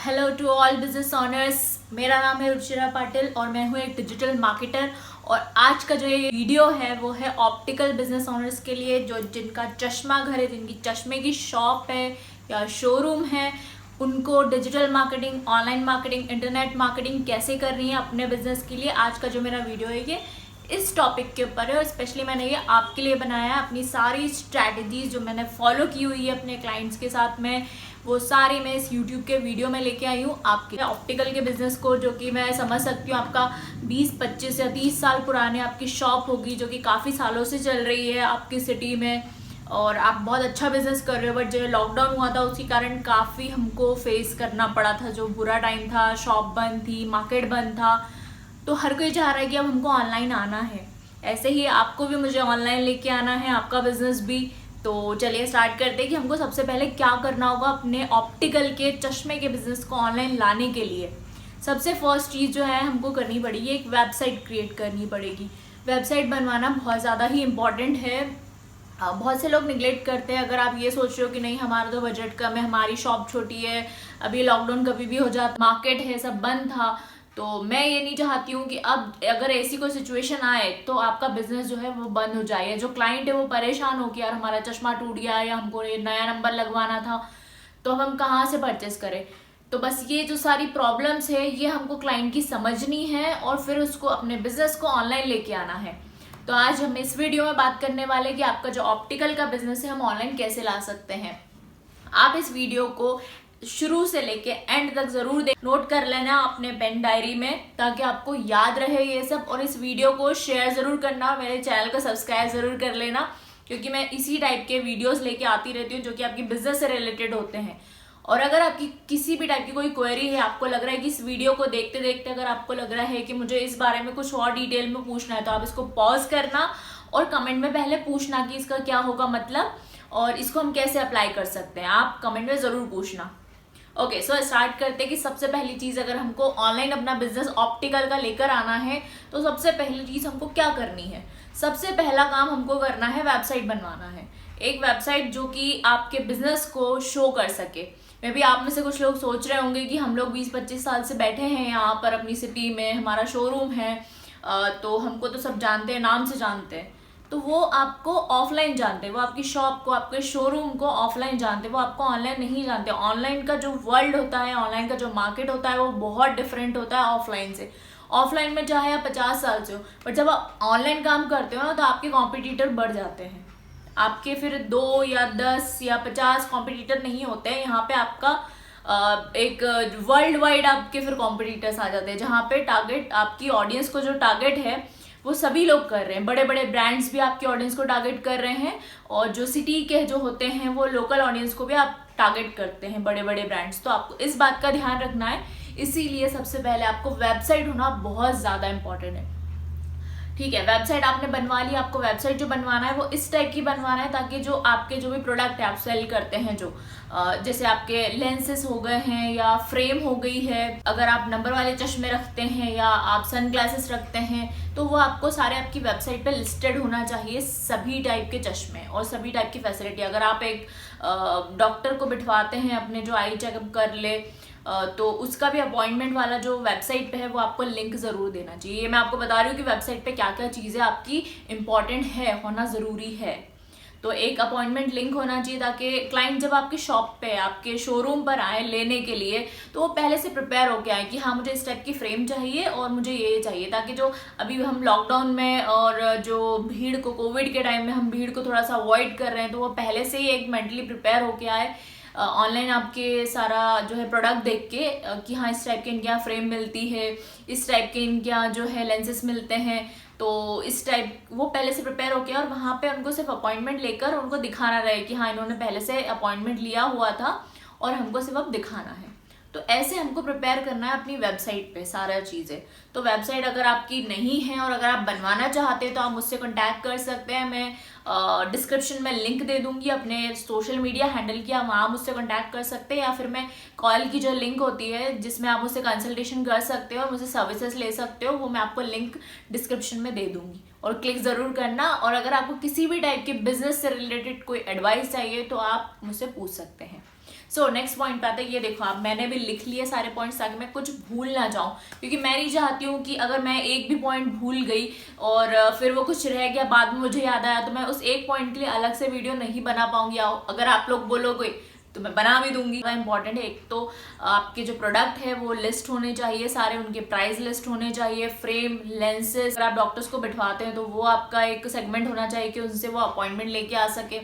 Hello to all business owners. मेरा नाम है रुचिरा पाटिल और मैं हूँ एक डिजिटल मार्केटर। और आज का जो ये वीडियो है वो है ऑप्टिकल बिजनेस ऑनर्स के लिए, जो जिनका चश्मा घर है, जिनकी चश्मे की शॉप है या शोरूम है, उनको digital marketing, online marketing, internet marketing कैसे करनी है अपने बिजनेस के लिए। आज का जो मेरा वीडियो है ये इस टॉपिक के ऊपर है और स्पेशली मैंने ये आपके लिए बनाया है। अपनी सारी स्ट्रैटेजीज जो मैंने फॉलो की हुई है अपने क्लाइंट्स के साथ में, वो सारी मैं इस यूट्यूब के वीडियो में लेके आई हूँ आपके ऑप्टिकल के बिजनेस को, जो कि मैं समझ सकती हूँ आपका 20, 25 या 30 साल पुराने आपकी शॉप होगी, जो कि काफ़ी सालों से चल रही है आपकी सिटी में और आप बहुत अच्छा बिजनेस कर रहे हो। बट जो लॉकडाउन हुआ था उसी कारण काफ़ी हमको फेस करना पड़ा था, जो बुरा टाइम था, शॉप बंद थी, मार्केट बंद था, तो हर कोई चाह रहा है कि अब हमको ऑनलाइन आना है। ऐसे ही आपको भी मुझे ऑनलाइन लेके आना है, आपका बिजनेस भी। तो चलिए स्टार्ट करते हैं कि हमको सबसे पहले क्या करना होगा अपने ऑप्टिकल के चश्मे के बिजनेस को ऑनलाइन लाने के लिए। सबसे फर्स्ट चीज़ जो है हमको करनी पड़ेगी, एक वेबसाइट क्रिएट करनी पड़ेगी। वेबसाइट बनवाना बहुत ज़्यादा ही इम्पॉर्टेंट है। बहुत से लोग निगलेक्ट करते हैं। अगर आप ये सोच रहे हो कि नहीं हमारा तो बजट कम है, हमारी शॉप छोटी है, अभी लॉकडाउन कभी भी हो जाता, मार्केट है, सब बंद था, तो मैं ये नहीं चाहती हूँ कि अब अगर ऐसी कोई सिचुएशन आए तो आपका बिजनेस जो है वो बंद हो जाए, जो क्लाइंट है वो परेशान हो कि यार हमारा चश्मा टूट गया या हमको ये नया नंबर लगवाना था, तो हम कहाँ से परचेस करें। तो बस ये जो सारी प्रॉब्लम्स है ये हमको क्लाइंट की समझनी है और फिर उसको अपने बिजनेस को ऑनलाइन लेके आना है। तो आज हम इस वीडियो में बात करने वाले कि आपका जो ऑप्टिकल का बिजनेस है हम ऑनलाइन कैसे ला सकते हैं। आप इस वीडियो को शुरू से लेके एंड तक जरूर नोट कर लेना अपने पेन डायरी में, ताकि आपको याद रहे ये सब। और इस वीडियो को शेयर जरूर करना, मेरे चैनल को सब्सक्राइब जरूर कर लेना, क्योंकि मैं इसी टाइप के वीडियोस लेके आती रहती हूँ जो कि आपकी बिजनेस से रिलेटेड होते हैं। और अगर आपकी किसी भी टाइप की कोई क्वेरी है, आपको लग रहा है कि इस वीडियो को देखते देखते अगर आपको लग रहा है कि मुझे इस बारे में कुछ और डिटेल में पूछना है, तो आप इसको पॉज करना और कमेंट में पहले पूछना कि इसका क्या होगा मतलब और इसको हम कैसे अप्लाई कर सकते हैं। आप कमेंट में जरूर पूछना। ओके, सो स्टार्ट करते हैं कि सबसे पहली चीज़, अगर हमको ऑनलाइन अपना बिजनेस ऑप्टिकल का लेकर आना है तो सबसे पहली चीज़ हमको क्या करनी है। सबसे पहला काम हमको करना है वेबसाइट बनवाना है। एक वेबसाइट जो कि आपके बिजनेस को शो कर सके। मे बी आप में से कुछ लोग सोच रहे होंगे कि हम लोग 20-25 साल से बैठे हैं यहाँ पर अपनी सिटी में, हमारा शोरूम है, तो हमको तो सब जानते हैं, नाम से जानते हैं। तो वो आपको ऑफलाइन जानते हैं, वो आपकी शॉप को, आपके शोरूम को ऑफलाइन जानते हैं, वो आपको ऑनलाइन नहीं जानते। ऑनलाइन का जो वर्ल्ड होता है, ऑनलाइन का जो मार्केट होता है वो बहुत डिफरेंट होता है ऑफलाइन से। ऑफलाइन में चाहे आप 50 साल से हो, बट जब आप ऑनलाइन काम करते हो ना तो आपके कॉम्पिटिटर बढ़ जाते हैं। आपके फिर 2 या 10 या 50 कॉम्पिटिटर नहीं होते हैं, यहाँ पे आपका एक वर्ल्ड वाइड आपके फिर कॉम्पिटिटर्स आ जाते हैं, जहाँ पे टारगेट, आपकी ऑडियंस को जो टारगेट है वो सभी लोग कर रहे हैं। बड़े बड़े ब्रांड्स भी आपकी ऑडियंस को टारगेट कर रहे हैं और जो सिटी के जो होते हैं वो लोकल ऑडियंस को भी आप टारगेट करते हैं, बड़े बड़े ब्रांड्स। तो आपको इस बात का ध्यान रखना है, इसीलिए सबसे पहले आपको वेबसाइट होना बहुत ज़्यादा इंपॉर्टेंट है। ठीक है, वेबसाइट आपने बनवा ली। आपको वेबसाइट जो बनवाना है वो इस टाइप की बनवाना है ताकि जो आपके जो भी प्रोडक्ट है आप सेल करते हैं, जो जैसे आपके लेंसेस हो गए हैं या फ्रेम हो गई है, अगर आप नंबर वाले चश्मे रखते हैं या आप सन ग्लासेस रखते हैं, तो वो आपको सारे आपकी वेबसाइट पे लिस्टेड होना चाहिए, सभी टाइप के चश्मे और सभी टाइप की फैसिलिटी। अगर आप एक डॉक्टर को बिठवाते हैं अपने जो आई चेकअप कर ले, तो उसका भी अपॉइंटमेंट वाला जो वेबसाइट पे है वो आपको लिंक ज़रूर देना चाहिए। ये मैं आपको बता रही हूँ कि वेबसाइट पे क्या क्या चीज़ें आपकी इंपॉर्टेंट है, होना ज़रूरी है। तो एक अपॉइंटमेंट लिंक होना चाहिए ताकि क्लाइंट जब आपकी शॉप पे, आपके शोरूम पर आए लेने के लिए, तो वो पहले से प्रिपेयर होके आए कि हाँ मुझे इस टाइप की फ्रेम चाहिए और मुझे ये चाहिए, ताकि जो अभी हम लॉकडाउन में और जो भीड़ को, कोविड के टाइम में हम भीड़ को थोड़ा सा अवॉइड कर रहे हैं, तो वो पहले से ही एक मेंटली प्रिपेयर होके आए ऑनलाइन आपके सारा जो है प्रोडक्ट देख के कि हाँ इस टाइप के इनके यहाँ फ्रेम मिलती है, इस टाइप के इनके यहाँ जो है लेंसेस मिलते हैं, तो इस टाइप वो पहले से प्रिपेयर होके और वहाँ पे उनको सिर्फ अपॉइंटमेंट लेकर उनको दिखाना रहे कि हाँ इन्होंने पहले से अपॉइंटमेंट लिया हुआ था और हमको सिर्फ अब दिखाना है। तो ऐसे हमको प्रिपेयर करना है अपनी वेबसाइट पे सारा चीज़ें। तो वेबसाइट अगर आपकी नहीं है और अगर आप बनवाना चाहते हैं तो आप मुझसे कांटेक्ट कर सकते हैं। मैं डिस्क्रिप्शन में लिंक दे दूंगी अपने सोशल मीडिया हैंडल की, आप वहाँ मुझसे कांटेक्ट कर सकते हैं, या फिर मैं कॉल की जो लिंक होती है जिसमें आप मुझसे कंसल्टेशन कर सकते हो और मुझसे सर्विसेज ले सकते हो, वो मैं आपको लिंक डिस्क्रिप्शन में दे दूंगी और क्लिक ज़रूर करना। और अगर आपको किसी भी टाइप के बिजनेस से रिलेटेड कोई एडवाइस चाहिए तो आप मुझसे पूछ सकते हैं। सो नेक्स्ट पॉइंट पे आता है, ये देखो आप, मैंने भी लिख लिए सारे पॉइंट्स ताकि मैं कुछ भूल ना जाऊं, क्योंकि मैं नहीं चाहती हूँ कि अगर मैं एक भी पॉइंट भूल गई और फिर वो कुछ रह गया, बाद में मुझे याद आया, तो मैं उस एक पॉइंट के लिए अलग से वीडियो नहीं बना पाऊंगी। अगर आप लोग बोलोगे तो मैं बना भी दूंगी। इंपॉर्टेंट है, एक तो आपके जो प्रोडक्ट है वो लिस्ट होने चाहिए, सारे उनके प्राइस लिस्ट होने चाहिए, फ्रेम, लेंसेज, अगर आप डॉक्टर्स को बिठवाते हैं तो वो आपका एक सेगमेंट होना चाहिए कि उनसे वो अपॉइंटमेंट लेके आ सके।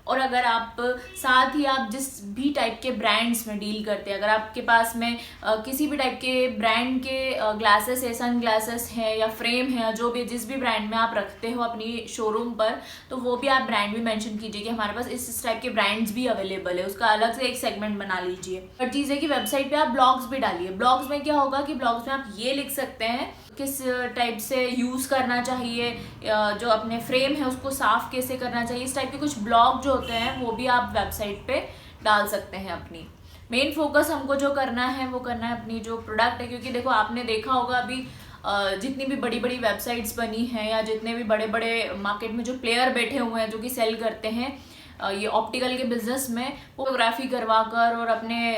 और अगर आप साथ ही आप जिस भी टाइप के ब्रांड्स में डील करते हैं, अगर आपके पास में किसी भी टाइप के ब्रांड के ग्लासेस है, सन ग्लासेस है या फ्रेम है, जो भी जिस भी ब्रांड में आप रखते हो अपनी शोरूम पर, तो वो भी आप ब्रांड भी मेंशन कीजिए कि हमारे पास इस टाइप के ब्रांड्स भी अवेलेबल है, उसका अलग से एक सेगमेंट बना लीजिए। और चीज़ है कि वेबसाइट पे आप ब्लॉग्स भी डालिए। ब्लॉग्स में क्या होगा कि ब्लॉग्स में आप ये लिख सकते हैं किस टाइप से यूज़ करना चाहिए, जो अपने फ्रेम है उसको साफ कैसे करना चाहिए, इस टाइप के कुछ ब्लॉग जो होते हैं वो भी आप वेबसाइट पे डाल सकते हैं। अपनी मेन फोकस हमको जो करना है वो करना है अपनी जो प्रोडक्ट है, क्योंकि देखो आपने देखा होगा अभी जितनी भी बड़ी बड़ी वेबसाइट्स बनी हैं या जितने भी बड़े बड़े मार्केट में जो प्लेयर बैठे हुए हैं जो कि सेल करते हैं ये ऑप्टिकल के बिजनेस में, फोटोग्राफी करवा कर और अपने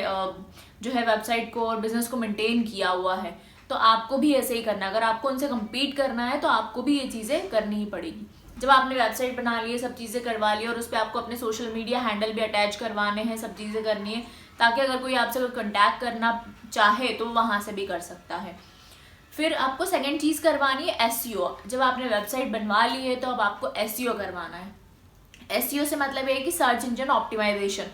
जो है वेबसाइट को और बिजनेस को मेंटेन किया हुआ है। तो आपको भी ऐसे ही करना है। अगर आपको उनसे कम्पीट करना है तो आपको भी ये चीज़ें करनी ही पड़ेगी। जब आपने वेबसाइट बना ली है, सब चीज़ें करवा ली और उस पर आपको अपने सोशल मीडिया हैंडल भी अटैच करवाने हैं, सब चीज़ें करनी है, ताकि अगर कोई आपसे कोई कॉन्टैक्ट करना चाहे तो वहाँ से भी कर सकता है। फिर आपको सेकेंड चीज़ करवानी है SEO। जब आपने वेबसाइट बनवा ली है तो अब आपको SEO करवाना है। SEO से मतलब है कि सर्च इंजन ऑप्टिमाइजेशन।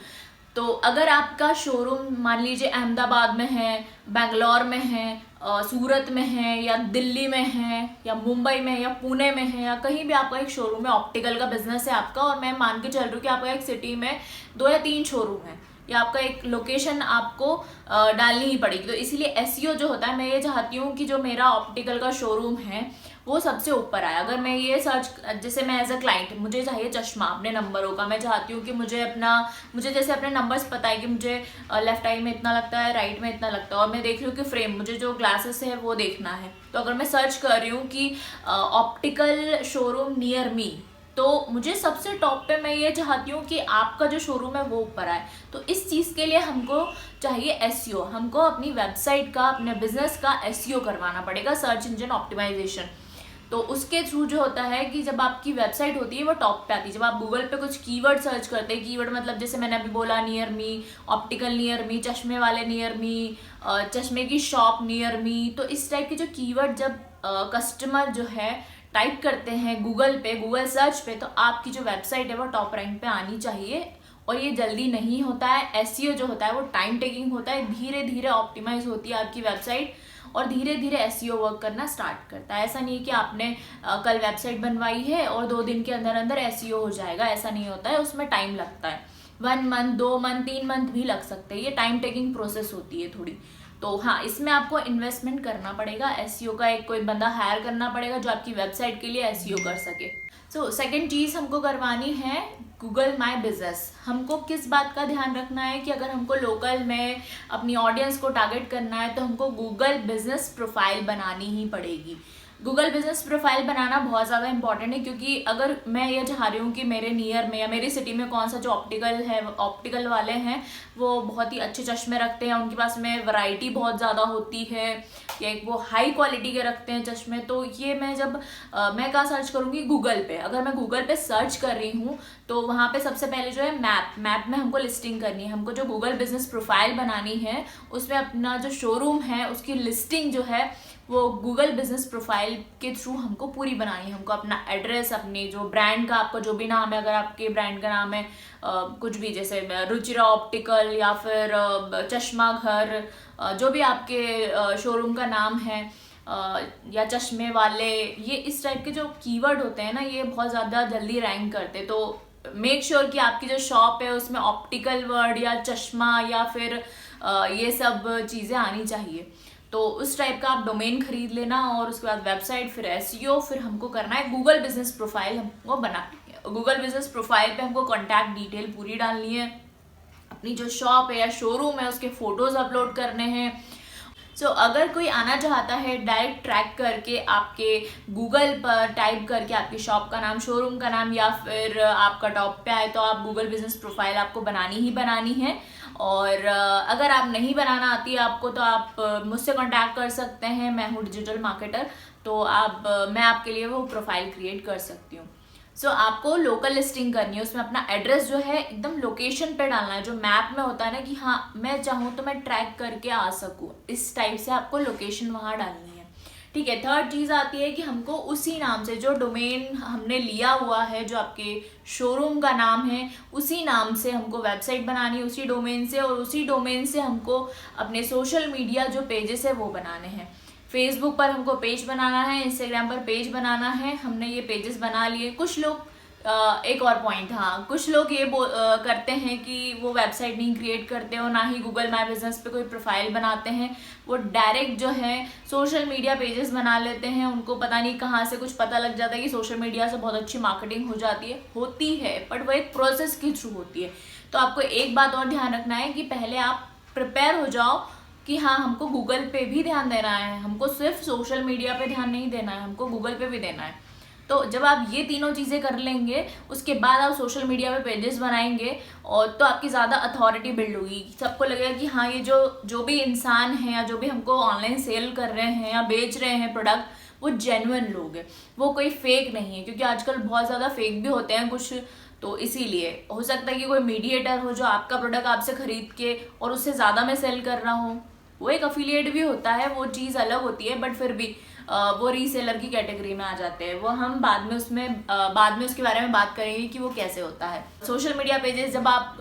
तो अगर आपका शोरूम मान लीजिए अहमदाबाद में है, बेंगलोर में है, सूरत में है या दिल्ली में है या मुंबई में या पुणे में है या कहीं भी आपका एक शोरूम है, ऑप्टिकल का बिजनेस है आपका, और मैं मान के चल रही हूँ कि आपका एक सिटी में 2 या 3 शोरूम है या आपका एक लोकेशन आपको डालनी ही पड़ेगी। तो इसीलिए SEO जो होता है, मैं ये चाहती हूँ कि जो मेरा ऑप्टिकल का शोरूम है वो सबसे ऊपर आए। अगर मैं ये सर्च, जैसे मैं एज अ क्लाइंट मुझे चाहिए चश्मा अपने नंबरों का, मैं चाहती हूँ कि मुझे जैसे अपने नंबर्स पता है कि मुझे लेफ्ट आई में इतना लगता है, राइट में इतना लगता है, और मैं देख रही हूँ कि फ्रेम मुझे जो ग्लासेस है वो देखना है। तो अगर मैं सर्च कर रही हूँ कि ऑप्टिकल शोरूम नियर मी, तो मुझे सबसे टॉप पे मैं ये चाहती हूँ कि आपका जो शोरूम है वो ऊपर आए। तो इस चीज़ के लिए हमको चाहिए SEO। हमको अपनी वेबसाइट का, अपने बिजनेस का SEO करवाना पड़ेगा, सर्च इंजन ऑप्टिमाइजेशन। तो उसके थ्रू जो होता है कि जब आपकी वेबसाइट होती है वो टॉप पे आती है। जब आप गूगल पे कुछ कीवर्ड सर्च करते हैं, कीवर्ड मतलब जैसे मैंने अभी बोला near me, optical near me, चश्मे वाले नियर मी, चश्मे की शॉप नियर मी, तो इस टाइप के जो कीवर्ड जब कस्टमर जो है टाइप करते हैं गूगल पे, गूगल सर्च पे, तो आपकी जो वेबसाइट है वो टॉप रैंक पे आनी चाहिए। और ये जल्दी नहीं होता है। SEO जो होता है वो टाइम टेकिंग होता है, धीरे धीरे ऑप्टिमाइज होती है आपकी वेबसाइट और धीरे धीरे SEO वर्क करना स्टार्ट करता है। ऐसा नहीं कि आपने कल वेबसाइट बनवाई है और 2 दिन के अंदर अंदर SEO हो जाएगा, ऐसा नहीं होता है। उसमें टाइम लगता है, 1 मंथ, 2 मंथ, 3 मंथ भी लग सकते हैं। ये टाइम टेकिंग प्रोसेस होती है थोड़ी। तो हाँ, इसमें आपको इन्वेस्टमेंट करना पड़ेगा, SEO का एक कोई बंदा हायर करना पड़ेगा जो आपकी वेबसाइट के लिए SEO कर सके। सो सेकेंड चीज़ हमको करवानी है गूगल माई बिजनेस। हमको किस बात का ध्यान रखना है कि अगर हमको लोकल में अपनी ऑडियंस को टारगेट करना है तो हमको गूगल बिजनेस प्रोफाइल बनानी ही पड़ेगी। गूगल बिजनेस प्रोफाइल बनाना बहुत ज़्यादा इंपॉर्टेंट है, क्योंकि अगर मैं ये चाह रही हूँ कि मेरे नियर में या मेरी सिटी में कौन सा जो ऑप्टिकल वाले हैं वो बहुत ही अच्छे चश्मे रखते हैं, उनके पास में वैरायटी बहुत ज़्यादा होती है या एक वो हाई क्वालिटी के रखते हैं चश्मे, तो ये मैं जब मैं कहाँ सर्च करूँगी, गूगल पे। अगर मैं गूगल पे सर्च कर रही हूँ तो वहाँ पे सबसे पहले जो है मैप में हमको लिस्टिंग करनी है। हमको जो गूगल बिजनेस प्रोफाइल बनानी है उसमें अपना जो शोरूम है उसकी लिस्टिंग जो है वो गूगल बिजनेस प्रोफाइल के थ्रू हमको पूरी बनानी है। हमको अपना एड्रेस, अपने जो ब्रांड का, आपका जो भी नाम है, अगर आपके ब्रांड का नाम है कुछ भी, जैसे रुचिरा ऑप्टिकल या फिर चश्मा घर, जो भी आपके शोरूम का नाम है, या चश्मे वाले, ये इस टाइप के जो कीवर्ड होते हैं ना, ये बहुत ज़्यादा जल्दी रैंक करते। तो मेक श्योर कि आपकी जो शॉप है उसमें ऑप्टिकल वर्ड या चश्मा या फिर ये सब चीज़ें आनी चाहिए। तो उस टाइप का आप डोमेन खरीद लेना और उसके बाद वेबसाइट, फिर SEO, फिर हमको करना है गूगल बिजनेस प्रोफाइल हमको बनानी है। गूगल बिजनेस प्रोफाइल पे हमको कॉन्टैक्ट डिटेल पूरी डालनी है, अपनी जो शॉप है या शोरूम है उसके फोटोज अपलोड करने हैं। सो अगर कोई आना चाहता है डायरेक्ट ट्रैक करके आपके गूगल पर टाइप करके आपकी शॉप का नाम, शोरूम का नाम या फिर आपका टॉप पे आए, तो आप गूगल बिजनेस प्रोफाइल आपको बनानी ही बनानी है। और अगर आप नहीं बनाना आती है आपको, तो आप मुझसे कांटेक्ट कर सकते हैं। मैं हूँ डिजिटल मार्केटर, तो मैं आपके लिए वो प्रोफाइल क्रिएट कर सकती हूँ। सो आपको लोकल लिस्टिंग करनी है, उसमें अपना एड्रेस जो है एकदम लोकेशन पे डालना है, जो मैप में होता है ना कि हाँ मैं चाहूँ तो मैं ट्रैक करके आ सकूँ, इस टाइप से आपको लोकेशन वहाँ डालनी है। ठीक है। थर्ड चीज़ आती है कि हमको उसी नाम से, जो डोमेन हमने लिया हुआ है, जो आपके शोरूम का नाम है, उसी नाम से हमको वेबसाइट बनानी है, उसी डोमेन से, और उसी डोमेन से हमको अपने सोशल मीडिया जो पेजेस है वो बनाने हैं। फेसबुक पर हमको पेज बनाना है, इंस्टाग्राम पर पेज बनाना है, हमने ये पेजेस बना लिए। कुछ लोग एक और पॉइंट, हाँ, कुछ लोग ये करते हैं कि वो वेबसाइट नहीं क्रिएट करते हो, ना ही गूगल माई बिजनेस पे कोई प्रोफाइल बनाते हैं, वो डायरेक्ट जो है सोशल मीडिया पेजेस बना लेते हैं। उनको पता नहीं कहाँ से कुछ पता लग जाता है कि सोशल मीडिया से बहुत अच्छी मार्केटिंग हो जाती है, होती है, बट वो एक प्रोसेस के थ्रू होती है। तो आपको एक बात और ध्यान रखना है कि पहले आप प्रिपेयर हो जाओ कि हाँ हमको गूगल पे भी ध्यान देना है, हमको सिर्फ सोशल मीडिया पे ध्यान नहीं देना है, हमको गूगल पे भी देना है। तो जब आप ये तीनों चीज़ें कर लेंगे, उसके बाद आप सोशल मीडिया पे पेजेस बनाएंगे, और तो आपकी ज़्यादा अथॉरिटी बिल्ड होगी। सबको लगेगा कि हाँ ये जो भी इंसान है या जो भी हमको ऑनलाइन सेल कर रहे हैं या बेच रहे हैं प्रोडक्ट, वो जेन्युइन लोग हैं, वो कोई फेक नहीं है। क्योंकि आजकल बहुत ज़्यादा फेक भी होते हैं कुछ, तो इसीलिए हो सकता है कि कोई मीडिएटर हो जो आपका प्रोडक्ट आपसे खरीद के और उससे ज़्यादा में सेल कर रहा हो, वो एक अफिलिएट भी होता है, वो चीज़ अलग होती है, बट फिर भी वो रीसेलर की कैटेगरी में आ जाते हैं। वो हम बाद में उसके बारे में बात करेंगे कि वो कैसे होता है। सोशल मीडिया पेजेस जब आप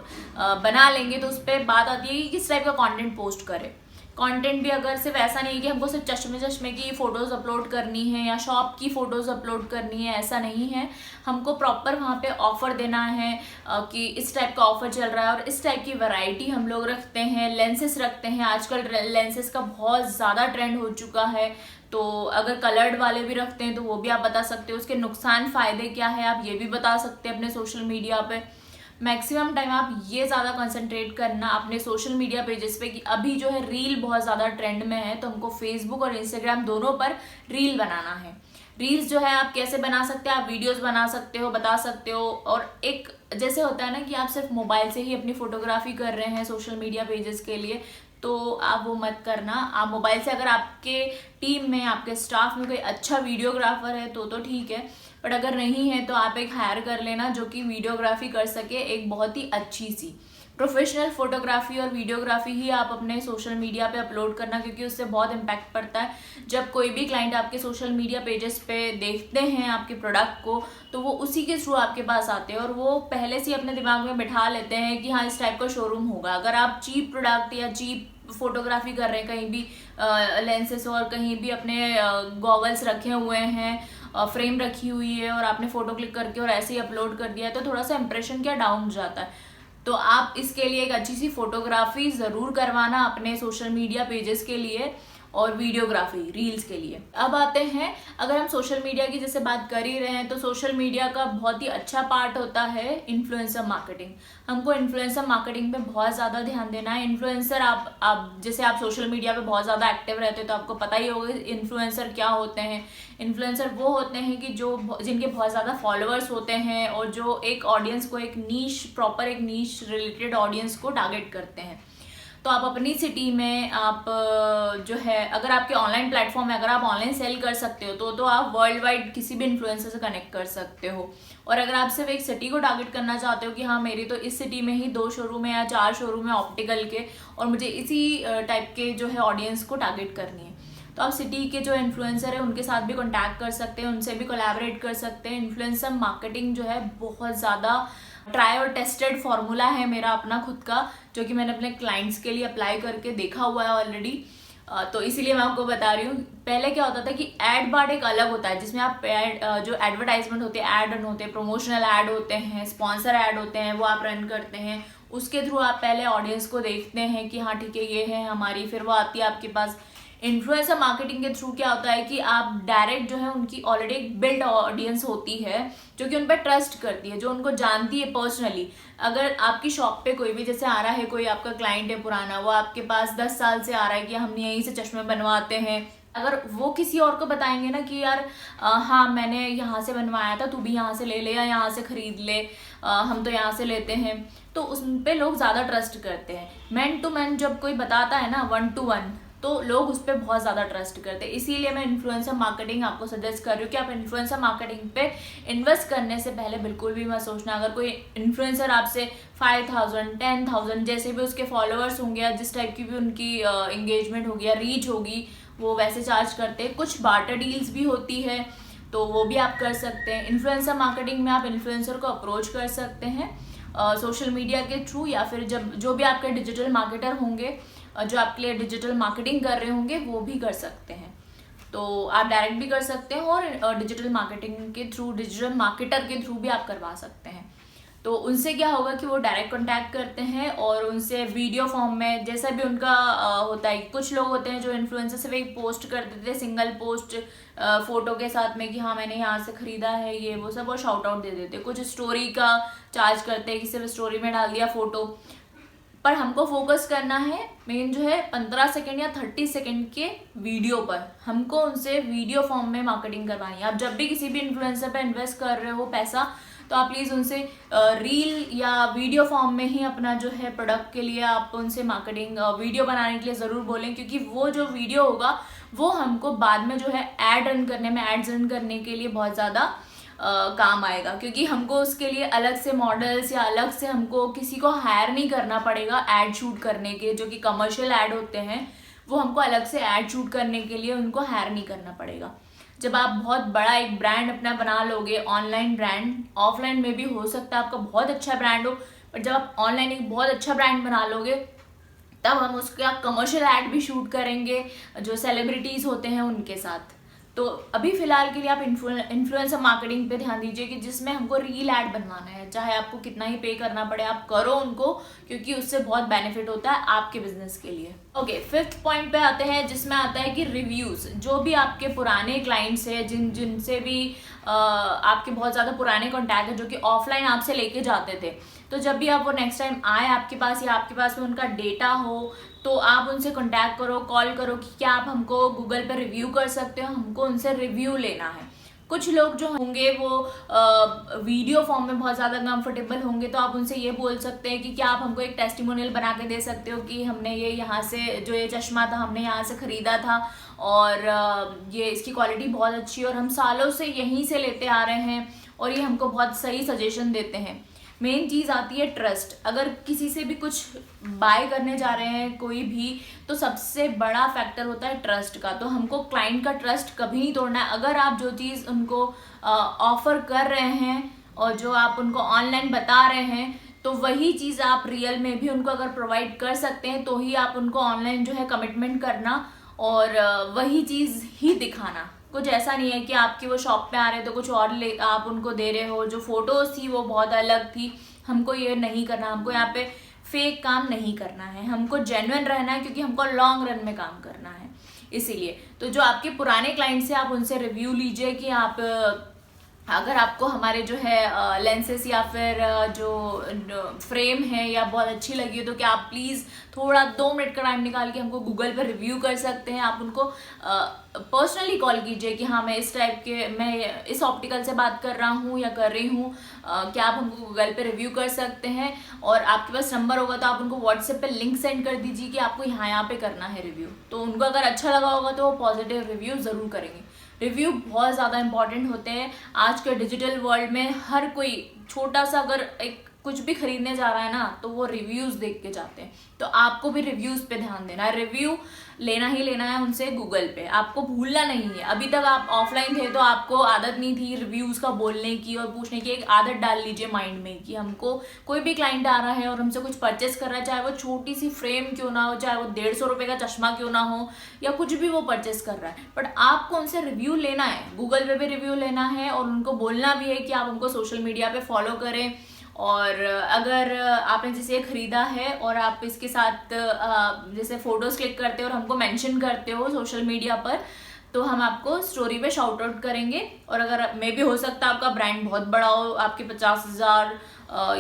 बना लेंगे तो उस पर बात आती है कि किस टाइप का कंटेंट पोस्ट करें। कंटेंट भी अगर सिर्फ ऐसा नहीं है कि हमको सिर्फ चश्मे की फ़ोटोज़ अपलोड करनी है या शॉप की फ़ोटोज़ अपलोड करनी है, ऐसा नहीं है। हमको प्रॉपर वहाँ पे ऑफ़र देना है कि इस टाइप का ऑफ़र चल रहा है, और इस टाइप की वैरायटी हम लोग रखते हैं। लेंसेस रखते हैं, आजकल लेंसेस का बहुत ज़्यादा ट्रेंड हो चुका है, तो अगर कलर्ड वाले भी रखते हैं तो वो भी आप बता सकते हो। उसके नुकसान फ़ायदे क्या है आप ये भी बता सकते हैं अपने सोशल मीडिया पे। मैक्सिमम टाइम आप ये ज़्यादा कंसंट्रेट करना अपने सोशल मीडिया पेजेस पे कि अभी जो है रील बहुत ज़्यादा ट्रेंड में है, तो हमको फेसबुक और इंस्टाग्राम दोनों पर रील बनाना है। रील्स जो है आप कैसे बना सकते हैं, आप वीडियोस बना सकते हो, बता सकते हो। और एक जैसे होता है ना कि आप सिर्फ मोबाइल से ही अपनी फोटोग्राफी कर रहे हैं सोशल मीडिया पेजेस के लिए, तो आप वो मत करना। आप मोबाइल से, अगर आपके टीम में, आपके स्टाफ में कोई अच्छा वीडियोग्राफर है तो ठीक है, बट अगर नहीं है तो आप एक हायर कर लेना जो कि वीडियोग्राफी कर सके, एक बहुत ही अच्छी सी प्रोफेशनल फोटोग्राफी और वीडियोग्राफी ही आप अपने सोशल मीडिया पे अपलोड करना, क्योंकि उससे बहुत इम्पैक्ट पड़ता है। जब कोई भी क्लाइंट आपके सोशल मीडिया पेजेस पे देखते हैं आपके प्रोडक्ट को, तो वो उसी के थ्रू आपके पास आते हैं और वो पहले से ही अपने दिमाग में बिठा लेते हैं कि हाँ इस टाइप का शोरूम होगा। अगर आप चीप प्रोडक्ट या चीप फोटोग्राफी कर रहे हैं, कहीं भी लेंसेस और कहीं भी अपने गॉगल्स रखे हुए हैं, फ्रेम रखी हुई है और आपने फोटो क्लिक करके और ऐसे ही अपलोड कर दिया है, तो थोड़ा सा इंप्रेशन क्या डाउन हो जाता है। तो आप इसके लिए एक अच्छी सी फोटोग्राफी ज़रूर करवाना अपने सोशल मीडिया पेजेस के लिए और वीडियोग्राफी रील्स के लिए। अब आते हैं, अगर हम सोशल मीडिया की जैसे बात कर ही रहे हैं, तो सोशल मीडिया का बहुत ही अच्छा पार्ट होता है इन्फ्लुएंसर मार्केटिंग। हमको इन्फ्लुएंसर मार्केटिंग पे बहुत ज़्यादा ध्यान देना है। इन्फ्लुएंसर आप जैसे आप सोशल मीडिया पे बहुत ज़्यादा एक्टिव रहते हैं तो आपको पता ही होगा इन्फ्लुएंसर क्या होते हैं। इन्फ्लुएंसर वो होते हैं कि जिनके बहुत ज़्यादा फॉलोअर्स होते हैं और जो एक ऑडियंस को, एक नीश, प्रॉपर एक नीश रिलेटेड ऑडियंस को टारगेट करते हैं। तो आप अपनी सिटी में आप जो है, अगर आपके ऑनलाइन प्लेटफॉर्म है, अगर आप ऑनलाइन सेल कर सकते हो तो आप वर्ल्ड वाइड किसी भी इन्फ्लुएंसर से कनेक्ट कर सकते हो। और अगर आप सिर्फ एक सिटी को टारगेट करना चाहते हो कि हाँ मेरी तो इस सिटी में ही 2 शोरूम है या 4 शोरूम है ऑप्टिकल के, और मुझे इसी टाइप के जो है ऑडियंस को टारगेट करनी है, तो आप सिटी के जो इन्फ्लुएंसर है उनके साथ भी कॉन्टैक्ट कर सकते हैं, उनसे भी कोलैबोरेट कर सकते हैं। इन्फ्लुएंसर मार्केटिंग जो है बहुत ज़्यादा ट्राई और टेस्टेड फॉर्मूला है मेरा अपना खुद का, जो कि मैंने अपने क्लाइंट्स के लिए अप्लाई करके देखा हुआ है ऑलरेडी। तो इसीलिए मैं आपको बता रही हूँ। पहले क्या होता था कि एड पार्ट एक अलग होता है, जिसमें आप जो एडवर्टाइजमेंट होते हैं, एड रन होते हैं, प्रमोशनल एड होते हैं, स्पॉन्सर एड होते हैं, वो आप रन करते हैं। उसके थ्रू आप पहले ऑडियंस को देखते हैं कि हाँ ठीक है ये है हमारी, फिर वो आती है आपके पास। इन्फ्लुएंसर मार्केटिंग के थ्रू क्या होता है कि आप डायरेक्ट जो है उनकी ऑलरेडी एक बिल्ड ऑडियंस होती है जो कि उन पर ट्रस्ट करती है, जो उनको जानती है पर्सनली। अगर आपकी शॉप पे कोई भी जैसे आ रहा है, कोई आपका क्लाइंट है पुराना, वो आपके पास 10 साल से आ रहा है कि हम यहीं से चश्मे बनवाते हैं, अगर वो किसी और को बताएंगे ना कि यार हाँ मैंने यहाँ से बनवाया था, तू भी यहाँ से ले ले या यहाँ से खरीद ले, हम तो यहाँ से लेते हैं, तो उस पे लोग ज़्यादा ट्रस्ट करते हैं। मैन टू मैन जब कोई बताता है ना, 1 to 1, तो लोग उस पर बहुत ज़्यादा ट्रस्ट करते हैं। इसीलिए मैं इन्फ्लुएंसर मार्केटिंग आपको सजेस्ट कर रही हूँ कि आप इन्फ्लुएंसर मार्केटिंग पे इन्वेस्ट करने से पहले बिल्कुल भी मत सोचना। अगर कोई इन्फ्लुएंसर आपसे 5,000 10,000 जैसे भी उसके फॉलोअर्स होंगे या जिस टाइप की भी उनकी एंगेजमेंट होगी या रीच होगी, वो वैसे चार्ज करते हैं। कुछ बार्टर डील्स भी होती है, तो वो भी आप कर सकते हैं। इन्फ्लुएंसर मार्केटिंग में आप इन्फ्लुएंसर को अप्रोच कर सकते हैं सोशल मीडिया के थ्रू, या फिर जब जो भी आपके डिजिटल मार्केटर होंगे जो आपके लिए डिजिटल मार्केटिंग कर रहे होंगे वो भी कर सकते हैं। तो आप डायरेक्ट भी कर सकते हैं और डिजिटल मार्केटिंग के थ्रू, डिजिटल मार्केटर के थ्रू भी आप करवा सकते हैं। तो उनसे क्या होगा कि वो डायरेक्ट कांटेक्ट करते हैं और उनसे वीडियो फॉर्म में जैसा भी उनका होता है। कुछ लोग होते हैं जो इन्फ्लुएंसर सिर्फ एक पोस्ट कर देते हैं, सिंगल पोस्ट फोटो के साथ में कि हाँ मैंने यहाँ से खरीदा है, ये वो सब, और शाउट आउट दे देते हैं। कुछ स्टोरी का चार्ज करते हैं कि सिर्फ स्टोरी में डाल दिया फोटो, पर हमको फोकस करना है मेन जो है 15 सेकेंड या 30 सेकेंड के वीडियो पर। हमको उनसे वीडियो फॉर्म में मार्केटिंग करवानी है। आप जब भी किसी भी इन्फ्लुएंसर पे इन्वेस्ट कर रहे हो पैसा, तो आप प्लीज़ उनसे रील या वीडियो फॉर्म में ही अपना जो है प्रोडक्ट के लिए आप उनसे मार्केटिंग वीडियो बनाने के लिए ज़रूर बोलें, क्योंकि वो जो वीडियो होगा वो हमको बाद में जो है एड्स रन करने के लिए बहुत ज़्यादा काम आएगा। क्योंकि हमको उसके लिए अलग से मॉडल्स या अलग से हमको किसी को हायर नहीं करना पड़ेगा ऐड शूट करने के, जो कि कमर्शियल ऐड होते हैं वो हमको अलग से ऐड शूट करने के लिए उनको हायर नहीं करना पड़ेगा। जब आप बहुत बड़ा एक ब्रांड अपना बना लोगे, ऑनलाइन ब्रांड, ऑफलाइन में भी हो सकता है आपका बहुत अच्छा ब्रांड हो, पर जब आप ऑनलाइन एक बहुत अच्छा ब्रांड बना लोगे तब हम उसका कमर्शियल ऐड भी शूट करेंगे जो सेलिब्रिटीज़ होते हैं उनके साथ। तो अभी फिलहाल के लिए आप इन्फ्लुएंसर मार्केटिंग पे ध्यान दीजिए कि जिसमें हमको रील ऐड बनवाना है, चाहे आपको कितना ही पे करना पड़े आप करो उनको, क्योंकि उससे बहुत बेनिफिट होता है आपके बिजनेस के लिए। ओके, 5th पॉइंट पे आते हैं जिसमें आता है कि रिव्यूज़। जो भी आपके पुराने क्लाइंट्स हैं, जिनसे भी आपके बहुत ज़्यादा पुराने कॉन्टैक्ट है जो कि ऑफलाइन आपसे लेके जाते थे, तो जब भी आप वो नेक्स्ट टाइम आए आपके पास या आपके पास में उनका डेटा हो, तो आप उनसे कांटेक्ट करो, कॉल करो कि क्या आप हमको गूगल पर रिव्यू कर सकते हो, हमको उनसे रिव्यू लेना है। कुछ लोग जो होंगे वो वीडियो फॉर्म में बहुत ज़्यादा कंफर्टेबल होंगे, तो आप उनसे ये बोल सकते हैं कि क्या आप हमको एक टेस्टिमोनियल बना के दे सकते हो कि हमने ये यहाँ से जो ये चश्मा था हमने यहाँ से ख़रीदा था और ये इसकी क्वालिटी बहुत अच्छी है और हम सालों से यहीं से लेते आ रहे हैं और ये हमको बहुत सही सजेशन देते हैं। मेन चीज़ आती है ट्रस्ट। अगर किसी से भी कुछ बाय करने जा रहे हैं कोई भी, तो सबसे बड़ा फैक्टर होता है ट्रस्ट का। तो हमको क्लाइंट का ट्रस्ट कभी नहीं तोड़ना है। अगर आप जो चीज़ उनको ऑफर कर रहे हैं और जो आप उनको ऑनलाइन बता रहे हैं, तो वही चीज़ आप रियल में भी उनको अगर प्रोवाइड कर सकते हैं तो ही आप उनको ऑनलाइन जो है कमिटमेंट करना और वही चीज़ ही दिखाना। कुछ ऐसा नहीं है कि आपकी वो शॉप पे आ रहे तो कुछ और आप उनको दे रहे हो, जो फोटोज थी वो बहुत अलग थी। हमको ये नहीं करना, हमको यहाँ पे फेक काम नहीं करना है, हमको जेन्युइन रहना है, क्योंकि हमको लॉन्ग रन में काम करना है। इसीलिए तो जो आपके पुराने क्लाइंट्स हैं आप उनसे रिव्यू लीजिए कि आप अगर आपको हमारे जो है लेंसेस या फिर जो फ्रेम है या बहुत अच्छी लगी हो, तो क्या आप प्लीज़ थोड़ा 2 मिनट का टाइम निकाल के हमको गूगल पर रिव्यू कर सकते हैं। आप उनको पर्सनली कॉल कीजिए कि हाँ मैं इस टाइप के, मैं इस ऑप्टिकल से बात कर रहा हूँ या कर रही हूँ, क्या आप हमको गूगल पे रिव्यू कर सकते हैं। और आपके पास नंबर होगा तो आप उनको व्हाट्सएप पे लिंक सेंड कर दीजिए कि आपको यहाँ पे करना है रिव्यू। तो उनको अगर अच्छा लगा होगा तो वो पॉजिटिव रिव्यू ज़रूर करेंगे। रिव्यू बहुत ज़्यादा इंपॉर्टेंट होते हैं आज के डिजिटल वर्ल्ड में। हर कोई छोटा सा अगर एक कुछ भी खरीदने जा रहा है ना, तो वो रिव्यूज़ देख के जाते हैं। तो आपको भी रिव्यूज़ पे ध्यान देना है, रिव्यू लेना ही लेना है उनसे गूगल पे, आपको भूलना नहीं है। अभी तक आप ऑफलाइन थे तो आपको आदत नहीं थी रिव्यूज़ का बोलने की और पूछने की। एक आदत डाल लीजिए माइंड में कि हमको कोई भी क्लाइंट आ रहा है और हमसे कुछ परचेस कर रहा है, चाहे वो छोटी सी फ्रेम क्यों ना हो, चाहे वो 150 रुपये का चश्मा क्यों ना हो, या कुछ भी वो परचेस कर रहा है, बट आपको उनसे रिव्यू लेना है, गूगल पे भी रिव्यू लेना है और उनको बोलना भी है कि आप उनको सोशल मीडिया पे फॉलो करें और अगर आपने जैसे ये ख़रीदा है और आप इसके साथ जैसे फ़ोटोज़ क्लिक करते हो और हमको मेंशन करते हो सोशल मीडिया पर, तो हम आपको स्टोरी पे शाउट आउट करेंगे। और अगर मे भी हो सकता है आपका ब्रांड बहुत बड़ा हो, आपके 50,000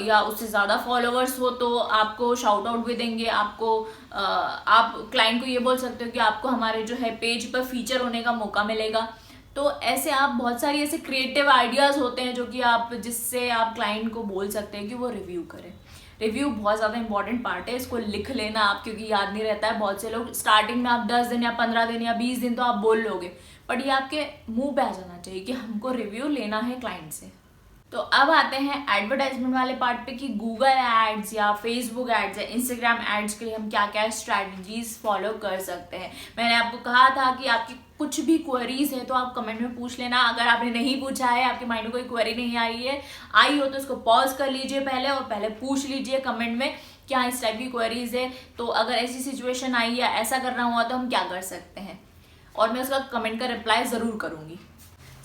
या उससे ज़्यादा फॉलोअर्स हो, तो आपको शाउट आउट भी देंगे। आपको आप क्लाइंट को ये बोल सकते हो कि आपको हमारे जो है पेज पर फीचर होने का मौका मिलेगा। तो ऐसे आप बहुत सारी ऐसे क्रिएटिव आइडियाज़ होते हैं जो कि आप जिससे आप क्लाइंट को बोल सकते हैं कि वो रिव्यू करें। रिव्यू बहुत ज़्यादा इंपॉर्टेंट पार्ट है, इसको लिख लेना आप, क्योंकि याद नहीं रहता है। बहुत से लोग स्टार्टिंग में आप 10 दिन या 15 दिन या 20 दिन तो आप बोल लोगे, बट ये आपके मुंह पे आ जाना चाहिए कि हमको रिव्यू लेना है क्लाइंट से। तो अब आते हैं एडवर्टाइजमेंट वाले पार्ट पे कि गूगल एड्स या फेसबुक एड्स या इंस्टाग्राम एड्स के लिए हम क्या क्या स्ट्रैटेजीज फॉलो कर सकते हैं। मैंने आपको कहा था कि आपकी कुछ भी क्वेरीज है तो आप कमेंट में पूछ लेना। अगर आपने नहीं पूछा है, आपके माइंड में कोई क्वेरी नहीं आई हो तो उसको पॉज कर लीजिए पहले, और पहले पूछ लीजिए कमेंट में कि हाँ इस टाइप की क्वेरीज है, तो अगर ऐसी सिचुएशन आई या ऐसा करना हुआ तो हम क्या कर सकते हैं, और मैं उसका कमेंट का रिप्लाई ज़रूर करूँगी।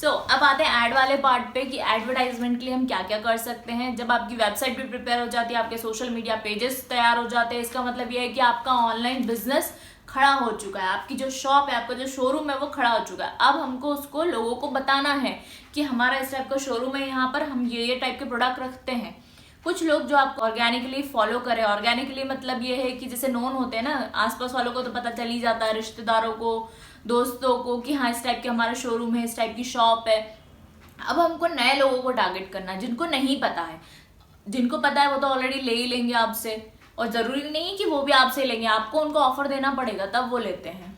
अब आते हैं ऐड वाले पार्ट पे कि एडवर्टाइजमेंट के लिए हम क्या क्या कर सकते हैं। जब आपकी वेबसाइट भी प्रिपेयर हो जाती है, आपके सोशल मीडिया पेजेस तैयार हो जाते हैं, इसका मतलब ये है कि आपका ऑनलाइन बिजनेस खड़ा हो चुका है, आपकी जो शॉप है, आपका जो शोरूम है वो खड़ा हो चुका है। अब हमको उसको लोगों को बताना है कि हमारा इस टाइप का शोरूम है, यहाँ पर हम ये टाइप के प्रोडक्ट रखते हैं। कुछ लोग जो आपको ऑर्गेनिकली फॉलो करें, ऑर्गेनिकली मतलब ये है कि जैसे नोन होते हैं ना, आसपास वालों को तो पता चल ही जाता है, रिश्तेदारों को, दोस्तों को, कि हाँ इस टाइप के हमारा शोरूम है, इस टाइप की शॉप है। अब हमको नए लोगों को टारगेट करना है, जिनको नहीं पता है। जिनको पता है वो तो ऑलरेडी ले ही लेंगे आपसे, और ज़रूरी नहीं कि वो भी आपसे लेंगे, आपको उनको ऑफर देना पड़ेगा तब वो लेते हैं।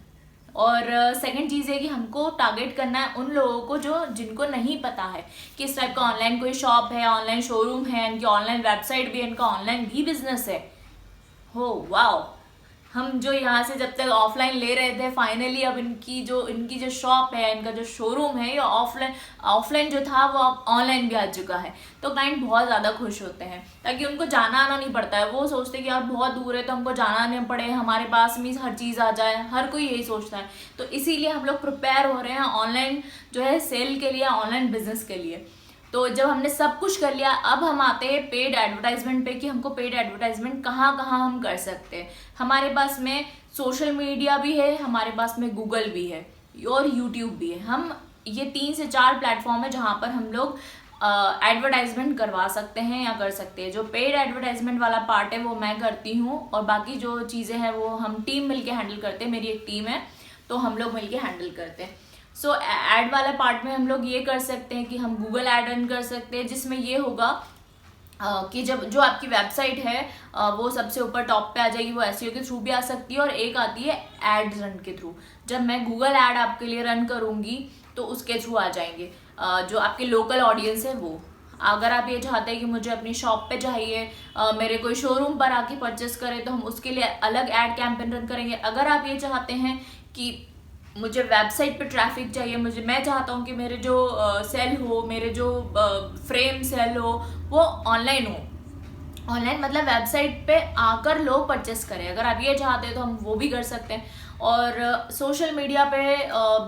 और सेकंड चीज़ है कि हमको टारगेट करना है उन लोगों को जो जिनको नहीं पता है कि इस टाइप का ऑनलाइन कोई शॉप है, ऑनलाइन शोरूम है, इनकी ऑनलाइन वेबसाइट भी है, इनका ऑनलाइन भी बिजनेस है। हो वाओ, हम जो यहाँ से जब तक ऑफलाइन ले रहे थे, फाइनली अब इनकी जो शॉप है, इनका जो शोरूम है, या ऑफलाइन जो था वो अब ऑनलाइन भी आ चुका है। तो क्लाइंट बहुत ज़्यादा खुश होते हैं, ताकि उनको जाना आना नहीं पड़ता है। वो सोचते हैं कि यार बहुत दूर है तो हमको जाना नहीं पड़े, हमारे पास में हर चीज़ आ जाए, हर कोई यही सोचता है। तो इसीलिए हम लोग प्रिपेयर हो रहे हैं ऑनलाइन जो है सेल के लिए, ऑनलाइन बिजनेस के लिए। तो जब हमने सब कुछ कर लिया, अब हम आते हैं पेड एडवर्टाइजमेंट पे कि हमको पेड एडवर्टाइजमेंट कहाँ कहाँ हम कर सकते हैं। हमारे पास में सोशल मीडिया भी है, हमारे पास में गूगल भी है और यूट्यूब भी है। हम ये 3 से 4 प्लेटफॉर्म है जहाँ पर हम लोग एडवर्टाइजमेंट करवा सकते हैं या कर सकते हैं। जो पेड एडवर्टाइजमेंट वाला पार्ट है वो मैं करती हूँ, और बाकी जो चीज़ें हैं वो हम टीम मिलके हैंडल करते हैं। मेरी एक टीम है तो हम लोग मिलके हैंडल करते हैं। ऐड वाला पार्ट में हम लोग ये कर सकते हैं कि हम गूगल ऐड रन कर सकते हैं, जिसमें ये होगा कि जब जो आपकी वेबसाइट है वो सबसे ऊपर टॉप पे आ जाएगी, वो एसईओ के थ्रू भी आ सकती है, और एक आती है एड रन के थ्रू। जब मैं गूगल ऐड आपके लिए रन करूँगी तो उसके थ्रू आ जाएंगे जो आपके लोकल ऑडियंस है वो। अगर आप ये चाहते हैं कि मुझे अपनी शॉप पे चाहिए, मेरे कोई शोरूम पर आके परचेस करें, तो हम उसके लिए अलग ऐड कैंपेन रन करेंगे। अगर आप ये चाहते हैं कि मुझे वेबसाइट पे ट्रैफिक चाहिए, मैं चाहता हूँ कि मेरे जो सेल हो, मेरे जो फ्रेम सेल हो वो ऑनलाइन हो। ऑनलाइन मतलब वेबसाइट पे आकर लोग परचेस करें। अगर आप ये चाहते हैं तो हम वो भी कर सकते हैं। और सोशल मीडिया पे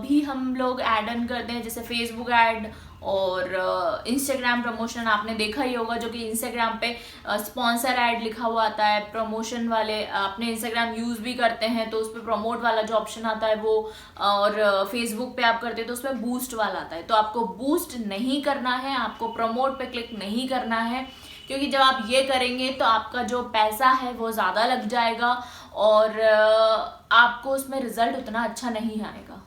भी हम लोग ऐड रन करते हैं, जैसे फेसबुक ऐड और इंस्टाग्राम प्रमोशन। आपने देखा ही होगा, जो कि इंस्टाग्राम पे स्पॉन्सर ऐड लिखा हुआ आता है, प्रमोशन वाले। अपने इंस्टाग्राम यूज़ भी करते हैं तो उस पर प्रमोट वाला जो ऑप्शन आता है वो, और फेसबुक पे आप करते हैं तो उसमें बूस्ट वाला आता है। तो आपको बूस्ट नहीं करना है, आपको प्रमोट पे क्लिक नहीं करना है, क्योंकि जब आप ये करेंगे तो आपका जो पैसा है वो ज़्यादा लग जाएगा और आपको उसमें रिजल्ट उतना अच्छा नहीं आएगा।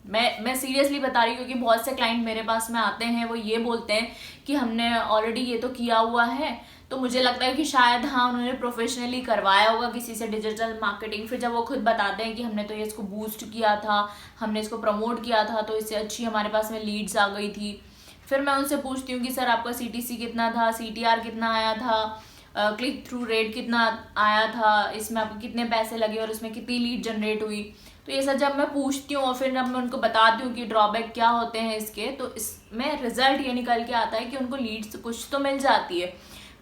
मैं सीरियसली बता रही हूँ, क्योंकि बहुत से क्लाइंट मेरे पास में आते हैं, वो ये बोलते हैं कि हमने ऑलरेडी ये तो किया हुआ है। तो मुझे लगता है कि शायद हाँ उन्होंने प्रोफेशनली करवाया होगा किसी से डिजिटल मार्केटिंग। फिर जब वो खुद बताते हैं कि हमने तो ये इसको बूस्ट किया था, हमने इसको प्रमोट किया था, तो इससे अच्छी हमारे पास में लीड्स आ गई थी। फिर मैं उनसे पूछती हूँ कि सर आपका CTC कितना था, CTR कितना आया था, क्लिक थ्रू रेट कितना आया था, इसमें आपको कितने पैसे लगे और इसमें कितनी लीड जनरेट हुई। तो ये सब जब मैं पूछती हूँ और फिर जब मैं उनको बताती हूँ कि ड्रॉबैक क्या होते हैं इसके, तो इसमें रिजल्ट ये निकल के आता है कि उनको लीड्स कुछ तो मिल जाती है,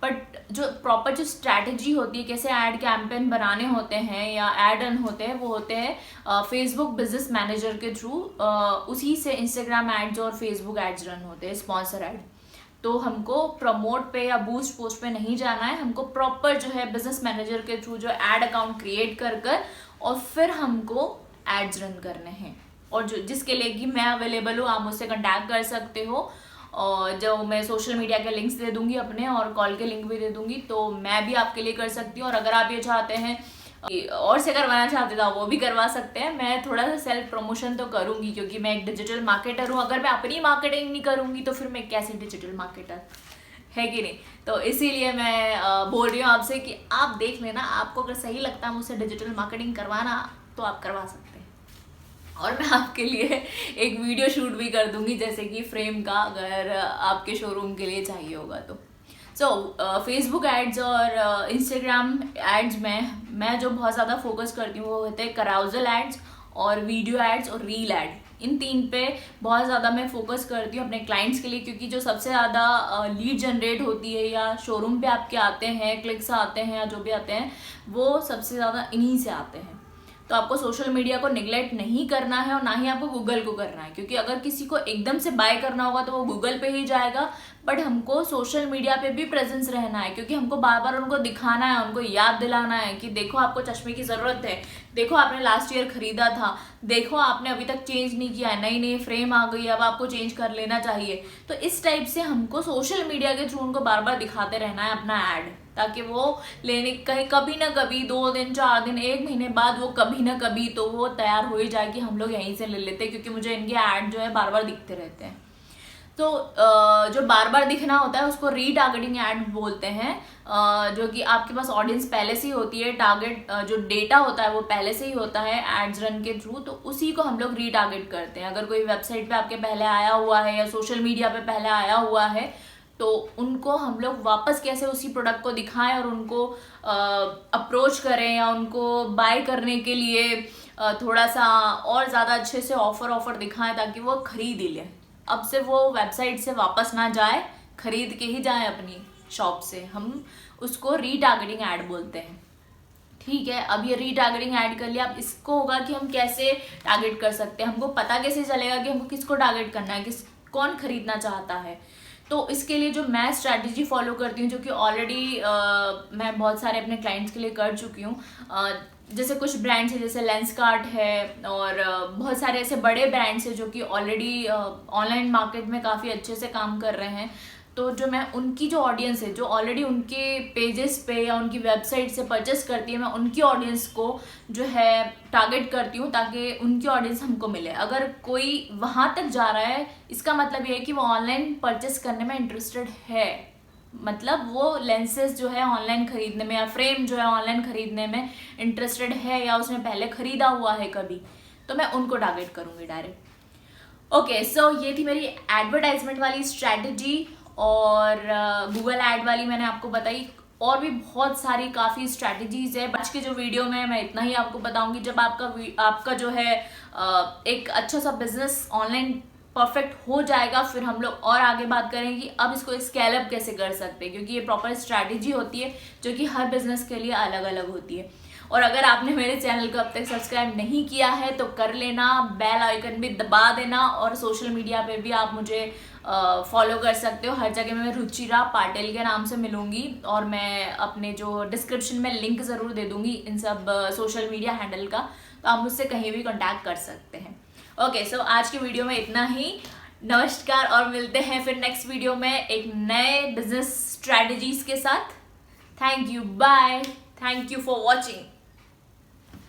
बट जो प्रॉपर जो स्ट्रैटेजी होती है, कैसे ऐड कैंपेन बनाने होते हैं या ऐड रन होते हैं, वो होते हैं फेसबुक बिजनेस मैनेजर के थ्रू। उसी से इंस्टाग्राम एड्स और फेसबुक एड्स रन होते हैं, स्पॉन्सर ऐड। तो हमको प्रमोट पे या बूस्ट पोस्ट पे नहीं जाना है, हमको प्रॉपर जो है बिजनेस मैनेजर के थ्रू जो एड अकाउंट क्रिएट कर कर और फिर हमको एड्स रन करने हैं। और जो जिसके लिए कि मैं अवेलेबल हूँ, आप मुझसे कांटेक्ट कर सकते हो, और जो मैं सोशल मीडिया के लिंक्स दे दूंगी अपने, और कॉल के लिंक भी दे दूंगी, तो मैं भी आपके लिए कर सकती हूँ। और अगर आप ये चाहते हैं और से करवाना चाहते थे वो भी करवा सकते हैं। मैं थोड़ा सा सेल्फ प्रमोशन तो करूंगी क्योंकि मैं एक डिजिटल मार्केटर हूँ। अगर मैं अपनी मार्केटिंग नहीं करूंगी तो फिर मैं कैसे डिजिटल मार्केटर, है कि नहीं। तो इसीलिए मैं बोल रही हूँ आपसे कि आप देख लेना, आपको अगर सही लगता है मुझसे डिजिटल मार्केटिंग करवाना तो आप करवा सकते हैं। और मैं आपके लिए एक वीडियो शूट भी कर दूंगी, जैसे कि फ्रेम का, अगर आपके शोरूम के लिए चाहिए होगा तो। फेसबुक एड्स और इंस्टाग्राम एड्स में मैं जो बहुत ज़्यादा फोकस करती हूँ वो होते हैं कराउजल एड्स और वीडियो एड्स और रील एड। इन तीन पे बहुत ज़्यादा मैं फोकस करती हूँ अपने क्लाइंट्स के लिए, क्योंकि जो सबसे ज़्यादा लीड जनरेट होती है या शोरूम पे आपके आते हैं, क्लिक्स आते हैं या जो भी आते हैं, वो सबसे ज़्यादा इन्हीं से आते हैं। तो आपको सोशल मीडिया को निगलेक्ट नहीं करना है और ना ही आपको गूगल को करना है, क्योंकि अगर किसी को एकदम से बाय करना होगा तो वो गूगल पे ही जाएगा, बट हमको सोशल मीडिया पे भी प्रेजेंस रहना है, क्योंकि हमको बार बार उनको दिखाना है, उनको याद दिलाना है कि देखो आपको चश्मे की ज़रूरत है, देखो आपने लास्ट ईयर खरीदा था, देखो आपने अभी तक चेंज नहीं किया है, नई नई फ्रेम आ गई, अब आपको चेंज कर लेना चाहिए। तो इस टाइप से हमको सोशल मीडिया के थ्रू उनको बार बार दिखाते रहना है अपना ऐड, ताकि वो लेने कहीं कभी ना कभी 2 दिन 4 दिन 1 महीने बाद वो कभी ना कभी तो वो तैयार हो ही जाए कि हम लोग यहीं से ले लेते हैं, क्योंकि मुझे इनके ऐड जो है बार बार दिखते रहते हैं। तो जो बार बार दिखना होता है उसको रीटारगेटिंग ऐड बोलते हैं, जो कि आपके पास ऑडियंस पहले से ही होती है, टारगेट जो डेटा होता है वो पहले से ही होता है एड्स रन के थ्रू, तो उसी को हम लोग रीटारगेट करते हैं। अगर कोई वेबसाइट पे आपके पहले आया हुआ है या सोशल मीडिया पे पहले आया हुआ है तो उनको हम लोग वापस कैसे उसी प्रोडक्ट को दिखाएं और उनको अप्रोच करें या उनको बाय करने के लिए थोड़ा सा और ज़्यादा अच्छे से ऑफर दिखाएं ताकि वो खरीद ही लें। अब से वो वेबसाइट से वापस ना जाए, खरीद के ही जाए अपनी शॉप से। हम उसको रीटारगेटिंग ऐड बोलते हैं, ठीक है। अब ये रीटारगेटिंग ऐड कर लिया, अब इसको होगा कि हम कैसे टारगेट कर सकते हैं, हमको पता कैसे चलेगा कि हमको किसको टारगेट करना है, कौन खरीदना चाहता है। तो इसके लिए जो मैं स्ट्रैटेजी फॉलो करती हूँ, जो कि ऑलरेडी मैं बहुत सारे अपने क्लाइंट्स के लिए कर चुकी हूँ, जैसे कुछ ब्रांड्स है जैसे लेंसकार्ट है और बहुत सारे ऐसे बड़े ब्रांड्स है जो कि ऑलरेडी ऑनलाइन मार्केट में काफ़ी अच्छे से काम कर रहे हैं। तो जो मैं उनकी जो ऑडियंस है जो ऑलरेडी उनके पेजेस पे या उनकी वेबसाइट से परचेस करती है, मैं उनकी ऑडियंस को जो है टारगेट करती हूँ ताकि उनकी ऑडियंस हमको मिले। अगर कोई वहाँ तक जा रहा है इसका मतलब ये है कि वो ऑनलाइन परचेस करने में इंटरेस्टेड है, मतलब वो लेंसेज जो है ऑनलाइन खरीदने में या फ्रेम जो है ऑनलाइन खरीदने में इंटरेस्टेड है या उसने पहले खरीदा हुआ है कभी, तो मैं उनको टारगेट करूँगी डायरेक्ट। ओके, सो ये थी मेरी एडवर्टाइजमेंट वाली स्ट्रैटेजी और गूगल ऐड वाली मैंने आपको बताई। और भी बहुत सारी काफ़ी स्ट्रैटेजीज है। आज के जो वीडियो में मैं इतना ही आपको बताऊंगी। जब आपका जो है एक अच्छा सा बिजनेस ऑनलाइन परफेक्ट हो जाएगा फिर हम लोग और आगे बात करेंगे कि अब इसको स्केल अप कैसे कर सकते हैं, क्योंकि ये प्रॉपर स्ट्रैटेजी होती है जो कि हर बिजनेस के लिए अलग अलग होती है। और अगर आपने मेरे चैनल को अब तक सब्सक्राइब नहीं किया है तो कर लेना, बेल आइकन भी दबा देना, और सोशल मीडिया पे भी आप मुझे फॉलो कर सकते हो। हर जगह मैं रुचिरा पाटिल के नाम से मिलूंगी और मैं अपने जो डिस्क्रिप्शन में लिंक ज़रूर दे दूंगी इन सब सोशल मीडिया हैंडल का, तो आप मुझसे कहीं भी कॉन्टैक्ट कर सकते हैं। ओके, सो आज की वीडियो में इतना ही। नमस्कार और मिलते हैं फिर नेक्स्ट वीडियो में एक नए बिजनेस स्ट्रैटेजीज के साथ। Thank you, bye, thank you for watching.